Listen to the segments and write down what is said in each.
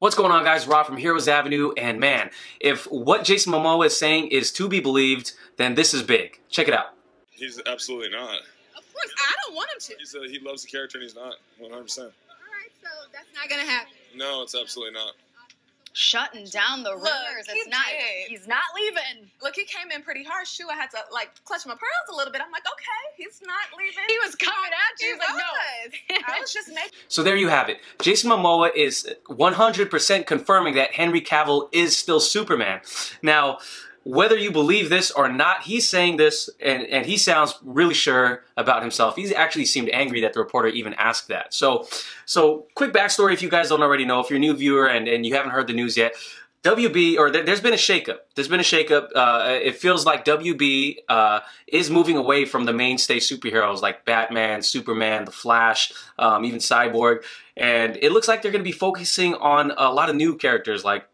What's going on, guys? Rob from Heroes Avenue, and man, if what Jason Momoa is saying is to be believed, then this is big. Check it out. He's absolutely not. Of course, I don't want him to. He loves the character and he's not, 100%. All right, so that's not gonna happen. No, it's absolutely not. Shutting down the rumors. he It's not. did. He's not leaving. Look, he came in pretty harsh too. I had to clutch my pearls a little bit. I'm like, okay, he's not leaving. He was coming at you. He He was like, no. I was just making. So there you have it. Jason Momoa is 100% confirming that Henry Cavill is still Superman. Now, whether you believe this or not, he's saying this, and he sounds really sure about himself. He actually seemed angry that the reporter even asked that. So quick backstory if you guys don't already know, if you're a new viewer and you haven't heard the news yet. There's been a shakeup. It feels like WB is moving away from the mainstay superheroes like Batman, Superman, The Flash, even Cyborg. And it looks like they're going to be focusing on a lot of new characters like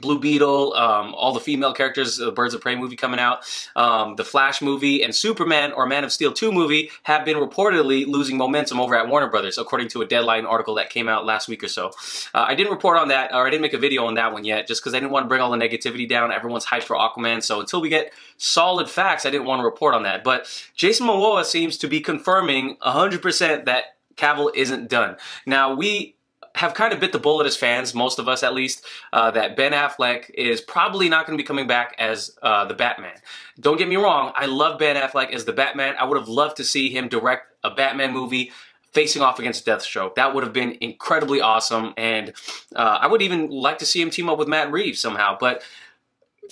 Blue Beetle, all the female characters, the Birds of Prey movie coming out, the Flash movie, and Superman or Man of Steel 2 movie have been reportedly losing momentum over at Warner Brothers, according to a Deadline article that came out last week or so. I didn't report on that, or I didn't make a video on that one yet, just because I didn't want to bring all the negativity down. Everyone's hyped for Aquaman, so until we get solid facts, I didn't want to report on that. But Jason Momoa seems to be confirming 100% that Cavill isn't done. Now, we have kind of bit the bullet as fans, most of us at least, that Ben Affleck is probably not going to be coming back as the Batman. Don't get me wrong, I love Ben Affleck as the Batman. I would have loved to see him direct a Batman movie facing off against Deathstroke. That would have been incredibly awesome, and I would even like to see him team up with Matt Reeves somehow, but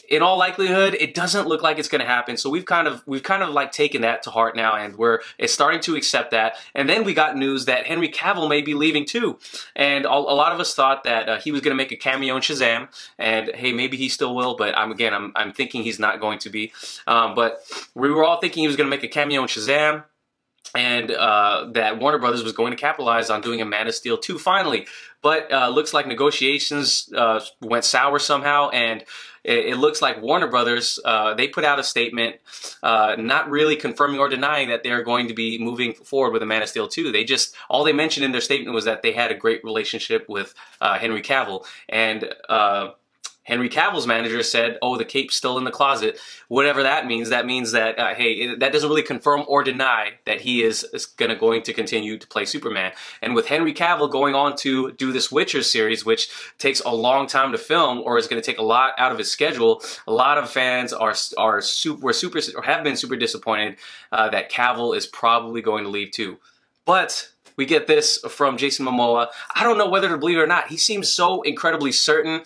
in all likelihood, it doesn't look like it's going to happen. So we've kind of like taken that to heart now, and it's starting to accept that. And then we got news that Henry Cavill may be leaving too. And a lot of us thought that he was going to make a cameo in Shazam, and hey, maybe he still will. But I'm thinking he's not going to be. But we were all thinking he was going to make a cameo in Shazam, and that Warner Brothers was going to capitalize on doing a Man of Steel 2 finally. But looks like negotiations went sour somehow, and it looks like Warner Brothers, they put out a statement not really confirming or denying that they're going to be moving forward with a Man of Steel 2. All they mentioned in their statement was that they had a great relationship with Henry Cavill, and Henry Cavill's manager said, oh, the cape's still in the closet. Whatever that means that, hey, that doesn't really confirm or deny that he is going to continue to play Superman. And with Henry Cavill going on to do this Witcher series, which takes a long time to film or is going to take a lot out of his schedule, a lot of fans have been super disappointed that Cavill is probably going to leave too. But we get this from Jason Momoa. I don't know whether to believe it or not. He seems so incredibly certain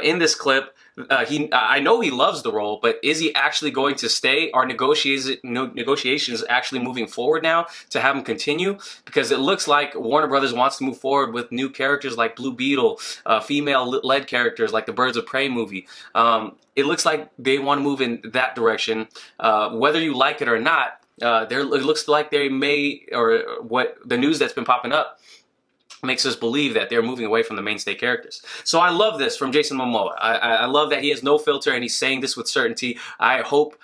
in this clip. I know he loves the role, but is he actually going to stay? Are negotiations actually moving forward now to have him continue? Because it looks like Warner Brothers wants to move forward with new characters like Blue Beetle, female-led characters like the Birds of Prey movie. It looks like they want to move in that direction. Whether you like it or not, it looks like they may, or what the news that's been popping up makes us believe that they're moving away from the mainstay characters. So I love this from Jason Momoa. I love that he has no filter and he's saying this with certainty. I hope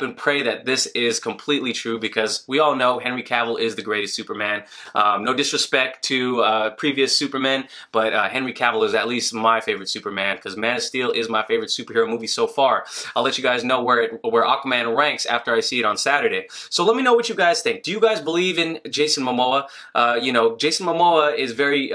and pray that this is completely true, because we all know Henry Cavill is the greatest Superman. No disrespect to previous Supermen, but Henry Cavill is at least my favorite Superman, because Man of Steel is my favorite superhero movie so far. I'll let you guys know where Aquaman ranks after I see it on Saturday. So let me know what you guys think. Do you guys believe in Jason Momoa? You know, Jason Momoa is very,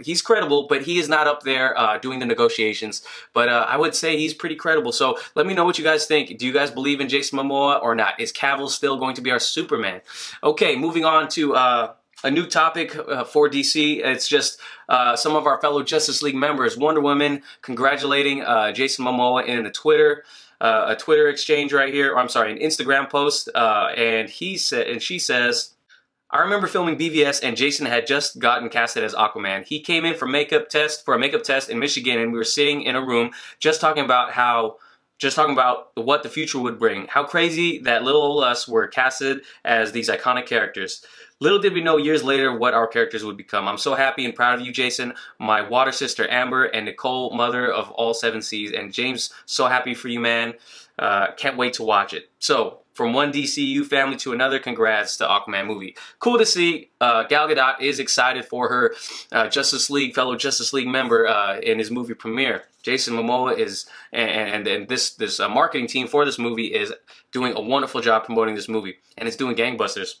he's credible, but he is not up there doing the negotiations. But I would say he's pretty credible. So let me know what you guys think. Do you guys believe in Jason Momoa or not? Is Cavill still going to be our Superman? Okay, moving on to a new topic for DC. It's just some of our fellow Justice League members. Wonder Woman congratulating Jason Momoa in a Twitter exchange right here. Or, I'm sorry, an Instagram post, and she says, I remember filming BVS and Jason had just gotten casted as Aquaman. He came in for a makeup test in Michigan, and we were sitting in a room just talking about what the future would bring. How crazy that little old us were casted as these iconic characters. Little did we know years later what our characters would become. I'm so happy and proud of you, Jason, my water sister Amber, and Nicole, mother of all 7 seas. And James, so happy for you, man. Can't wait to watch it. So from one DCU family to another. Congrats to Aquaman movie. Cool to see. Gal Gadot is excited for her fellow Justice League member in his movie premiere. Jason Momoa is, and this marketing team for this movie is doing a wonderful job promoting this movie, and it's doing gangbusters.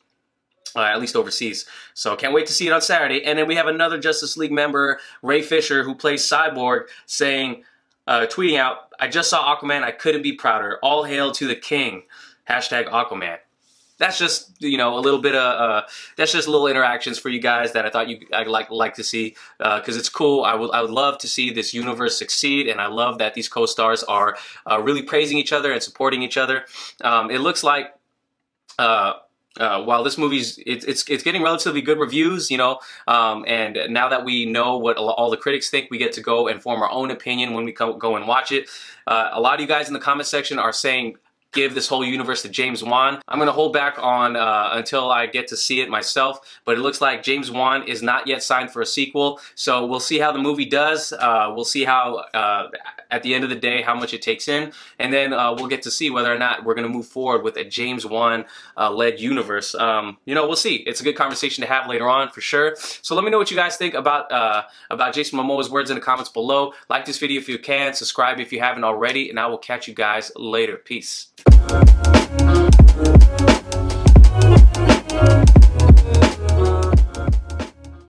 At least overseas. So can't wait to see it on Saturday. And then we have another Justice League member, Ray Fisher, who plays Cyborg, saying, tweeting out, "I just saw Aquaman. I couldn't be prouder. All hail to the king. Hashtag Aquaman." That's just, you know, a little bit of, that's just little interactions for you guys that I thought I'd like to see, because it's cool. I would love to see this universe succeed, and I love that these co-stars are really praising each other and supporting each other. It looks like, while this movie's it's getting relatively good reviews, you know, and now that we know what all the critics think, we get to go and form our own opinion when we go and watch it. A lot of you guys in the comment section are saying, give this whole universe to James Wan. I'm going to hold back on until I get to see it myself, but it looks like James Wan is not yet signed for a sequel, so we'll see how the movie does. We'll see how, at the end of the day, how much it takes in, and then we'll get to see whether or not we're going to move forward with a James Wan led universe. You know, we'll see. It's a good conversation to have later on, for sure. So let me know what you guys think about Jason Momoa's words in the comments below. Like this video if you can, subscribe if you haven't already, and I will catch you guys later. Peace.